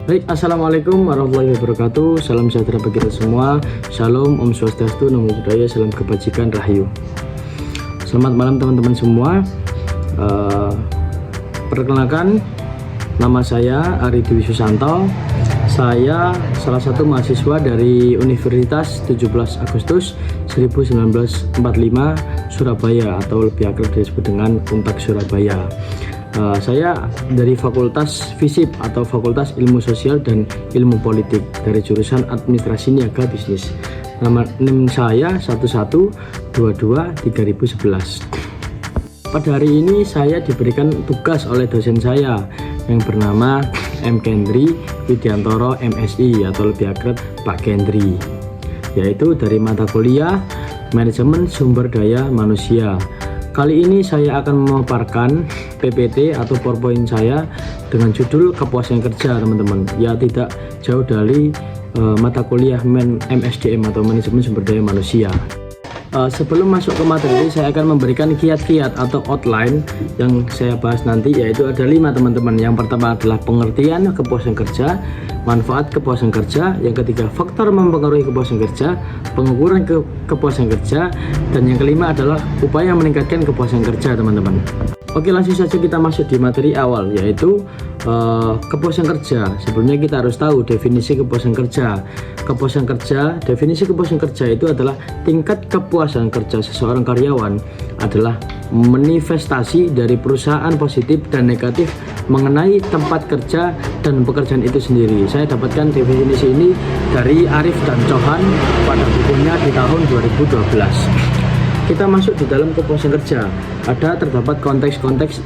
Baik, assalamualaikum warahmatullahi wabarakatuh. Salam sejahtera bagi kita semua. Shalom, Om Swastiastu, Namo Buddhaya, salam kebajikan, rahayu. Selamat malam teman-teman semua. Perkenalkan, nama saya Ari Dwi Susanto. Saya salah satu mahasiswa dari Universitas 17 Agustus 1945 Surabaya, atau lebih akrab disebut dengan Unpad Surabaya. Saya dari Fakultas FISIP atau Fakultas Ilmu Sosial dan Ilmu Politik dari jurusan Administrasi Niaga Bisnis. Nama NIM saya 11223011. Pada hari ini saya diberikan tugas oleh dosen saya yang bernama M. Kendri Widiantoro MSI, atau lebih akrab Pak Kendri, yaitu dari mata kuliah Manajemen Sumber Daya Manusia. Kali ini saya akan memaparkan PPT atau PowerPoint saya dengan judul kepuasan kerja, teman-teman. Ya, tidak jauh dari mata kuliah MSDM atau Manajemen Sumber Daya Manusia. Sebelum masuk ke materi, saya akan memberikan kiat-kiat atau outline yang saya bahas nanti, yaitu ada 5, teman-teman. Yang pertama adalah pengertian kepuasan kerja, manfaat kepuasan kerja, yang ketiga faktor mempengaruhi kepuasan kerja, pengukuran kepuasan kerja, dan yang kelima adalah upaya meningkatkan kepuasan kerja, teman-teman. Oke, langsung saja kita masuk di materi awal, yaitu kepuasan kerja. Sebelumnya kita harus tahu definisi kepuasan kerja. Kepuasan kerja, definisi kepuasan kerja itu adalah tingkat kepuasan kerja seseorang karyawan adalah manifestasi dari perusahaan positif dan negatif mengenai tempat kerja dan pekerjaan itu sendiri. Saya dapatkan definisi ini dari Arif dan Cohan pada bukunya di tahun 2012. Kita masuk di dalam kepuasan kerja. Terdapat konteks-konteks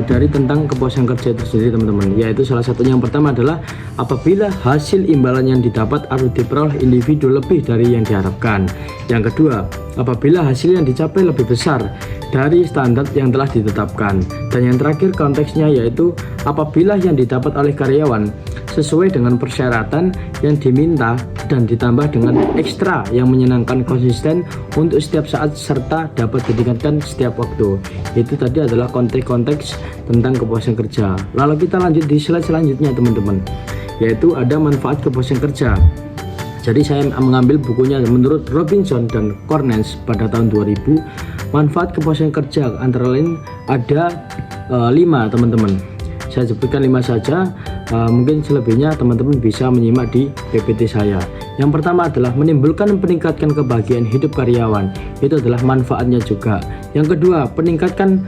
dari tentang kepuasan kerja itu sendiri, teman-teman. Yaitu salah satunya yang pertama adalah apabila hasil imbalan yang didapat atau diperoleh individu lebih dari yang diharapkan. Yang kedua, apabila hasil yang dicapai lebih besar dari standar yang telah ditetapkan. Dan yang terakhir konteksnya yaitu apabila yang didapat oleh karyawan sesuai dengan persyaratan yang diminta dan ditambah dengan ekstra yang menyenangkan, konsisten untuk setiap saat, serta dapat ditingkatkan setiap waktu. Itu tadi adalah konteks-konteks tentang kepuasan kerja. Lalu kita lanjut di slide selanjutnya, teman-teman, yaitu ada manfaat kepuasan kerja. Jadi saya mengambil bukunya menurut Robinson dan Cornens pada tahun 2000. Manfaat kepuasan kerja antara lain ada 5, teman-teman. Saya sebutkan 5 saja, mungkin selebihnya teman-teman bisa menyimak di PPT saya. Yang pertama adalah meningkatkan kebahagiaan hidup karyawan. Itu adalah manfaatnya juga. Yang kedua, peningkatan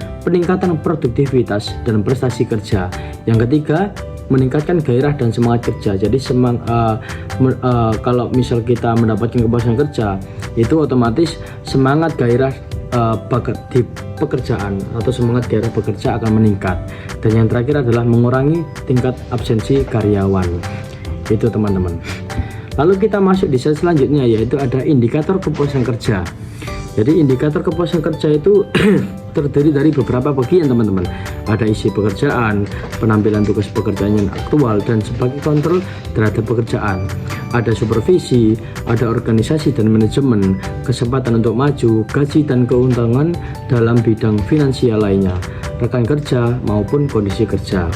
produktivitas dan prestasi kerja. Yang ketiga, meningkatkan gairah dan semangat kerja. Jadi kalau misal kita mendapatkan kepuasan kerja, itu otomatis semangat gairah di pekerjaan atau semangat gairah bekerja akan meningkat. Dan yang terakhir adalah mengurangi tingkat absensi karyawan. Itu, teman-teman. Lalu kita masuk di slide selanjutnya, yaitu ada indikator kepuasan kerja. Jadi indikator kepuasan kerja itu terdiri dari beberapa bagian, teman-teman. Ada isi pekerjaan, penampilan tugas pekerjaan yang aktual dan sebagai kontrol terhadap pekerjaan. Ada supervisi, ada organisasi dan manajemen, kesempatan untuk maju, gaji dan keuntungan dalam bidang finansial lainnya, rekan kerja maupun kondisi kerja.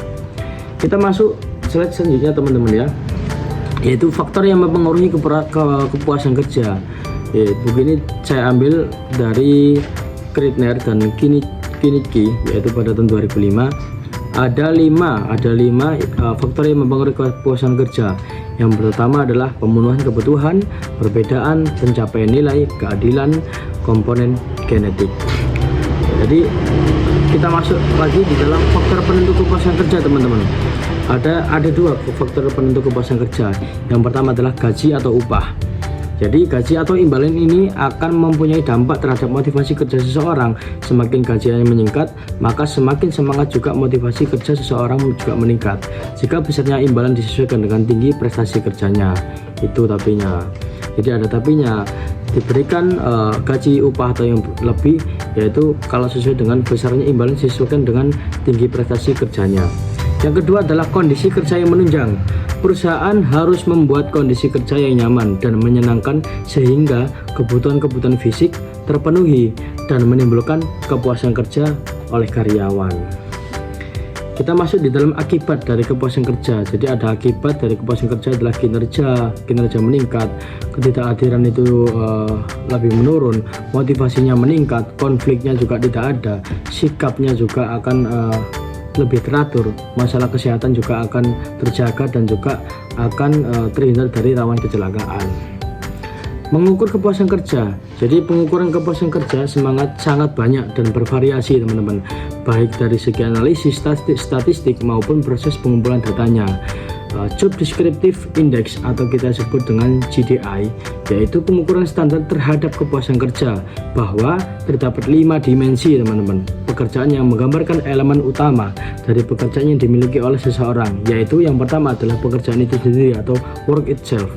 Kita masuk slide selanjutnya, teman-teman, ya, yaitu faktor yang mempengaruhi kepuasan kerja. Buku ini saya ambil dari Kritner dan Kinitki, yaitu pada tahun 2005. Ada 5 faktor yang mempengaruhi kepuasan kerja. Yang pertama adalah pemenuhan kebutuhan, perbedaan, pencapaian nilai, keadilan, komponen genetik. Jadi kita masuk lagi di dalam faktor penentu kepuasan kerja, teman-teman. Ada 2 faktor penentu kepuasan kerja. Yang pertama adalah gaji atau upah. Jadi gaji atau imbalan ini akan mempunyai dampak terhadap motivasi kerja seseorang. Semakin gajinya meningkat, maka semakin semangat juga motivasi kerja seseorang juga meningkat. Jika besarnya imbalan disesuaikan dengan tinggi prestasi kerjanya. Itu tapinya. Jadi ada tapinya, diberikan gaji upah atau yang lebih, yaitu kalau sesuai dengan besarnya imbalan disesuaikan dengan tinggi prestasi kerjanya. Yang kedua adalah kondisi kerja yang menunjang. Perusahaan harus membuat kondisi kerja yang nyaman dan menyenangkan sehingga kebutuhan-kebutuhan fisik terpenuhi dan menimbulkan kepuasan kerja oleh karyawan. Kita masuk di dalam akibat dari kepuasan kerja. Jadi ada akibat dari kepuasan kerja adalah kinerja meningkat, ketidakhadiran itu lebih menurun, motivasinya meningkat, konfliknya juga tidak ada, sikapnya juga akan lebih teratur, masalah kesehatan juga akan terjaga dan juga akan terhindar dari rawan kecelakaan. Mengukur kepuasan kerja. Jadi pengukuran kepuasan kerja sangat banyak dan bervariasi teman-teman, baik dari segi analisis statistik maupun proses pengumpulan datanya. Job Descriptive Index atau kita sebut dengan GDI, yaitu pengukuran standar terhadap kepuasan kerja, bahwa terdapat 5 dimensi teman-teman pekerjaan yang menggambarkan elemen utama dari pekerjaan yang dimiliki oleh seseorang, yaitu yang pertama adalah pekerjaan itu sendiri atau work itself,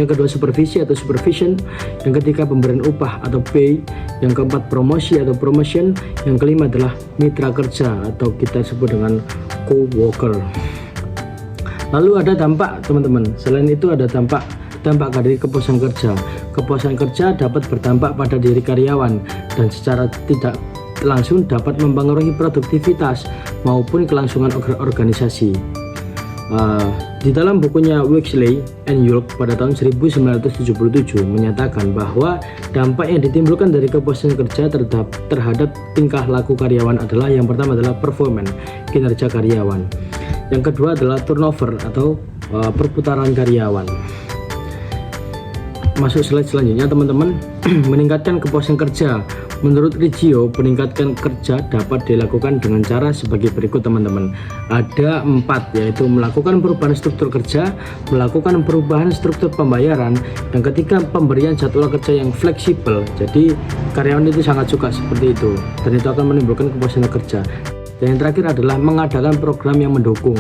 yang kedua supervisi atau supervision, yang ketiga pemberian upah atau pay, yang keempat promosi atau promotion, yang kelima adalah mitra kerja atau kita sebut dengan co-worker. Lalu ada dampak teman-teman. Selain itu ada dampak dari kepuasan kerja. Kepuasan kerja dapat berdampak pada diri karyawan dan secara tidak langsung dapat mempengaruhi produktivitas maupun kelangsungan organisasi. Di dalam bukunya Wexley and York pada tahun 1977 menyatakan bahwa dampak yang ditimbulkan dari kepuasan kerja terhadap tingkah laku karyawan adalah yang pertama adalah performance, kinerja karyawan. Yang kedua adalah turnover atau perputaran karyawan. Masuk slide selanjutnya teman-teman. Meningkatkan kepuasan kerja. Menurut Riggio, peningkatan kerja dapat dilakukan dengan cara sebagai berikut teman-teman. Ada 4, yaitu melakukan perubahan struktur kerja, melakukan perubahan struktur pembayaran, dan ketiga pemberian jadwal kerja yang fleksibel. Jadi karyawan itu sangat suka seperti itu dan itu akan menimbulkan kepuasan kerja. Dan yang terakhir adalah mengadakan program yang mendukung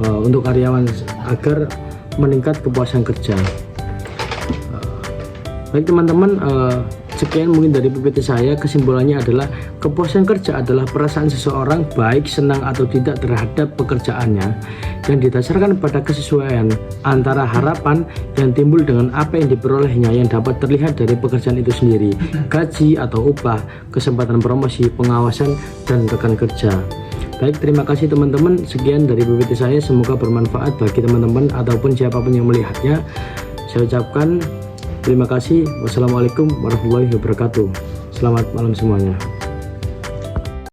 untuk karyawan agar meningkat kepuasan kerja. Baik teman-teman, sekian mungkin dari PPT saya. Kesimpulannya adalah kepuasan kerja adalah perasaan seseorang baik senang atau tidak terhadap pekerjaannya yang didasarkan pada kesesuaian antara harapan yang timbul dengan apa yang diperolehnya, yang dapat terlihat dari pekerjaan itu sendiri, gaji atau upah, kesempatan promosi, pengawasan, dan rekan kerja. Baik, terima kasih teman-teman. Sekian dari PPT saya, semoga bermanfaat bagi teman-teman ataupun siapapun yang melihatnya. Saya ucapkan terima kasih. Wassalamualaikum warahmatullahi wabarakatuh. Selamat malam semuanya.